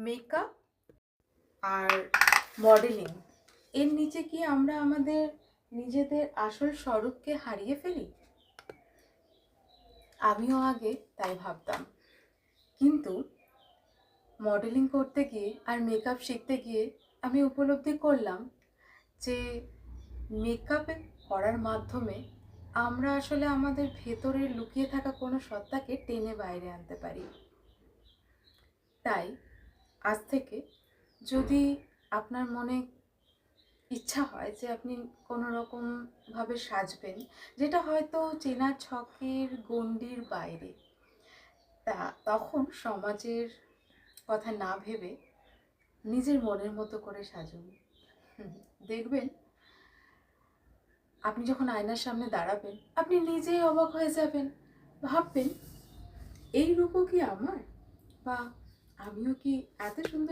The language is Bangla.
মেকআপ আর মডেলিং এর নিচে কি আমরা আমাদের নিজেদের আসল স্বরূপকে হারিয়ে ফেলি? আমিও আগে তাই ভাবতাম, কিন্তু মডেলিং করতে গিয়ে আর মেকআপ শিখতে গিয়ে আমি উপলব্ধি করলাম যে মেকআপে করার মাধ্যমে আমরা আসলে আমাদের ভেতরে লুকিয়ে থাকা কোনো সত্তাকে টেনে বাইরে আনতে পারি। তাই আজ থেকে যদি আপনার মনে ইচ্ছা হয় যে আপনি কোনো রকমভাবে সাজবেন, যেটা হয়তো চেনা ছকের গণ্ডির বাইরে, তখন সমাজের কথা না ভেবে নিজের মনের মতো করে সাজুন। দেখবেন আপনি যখন আয়নার সামনে দাঁড়াবেন আপনি নিজেই অবাক হয়ে যাবেন, ভাববেন এই রূপও কি আমার, বা আমিও কি এত সুন্দর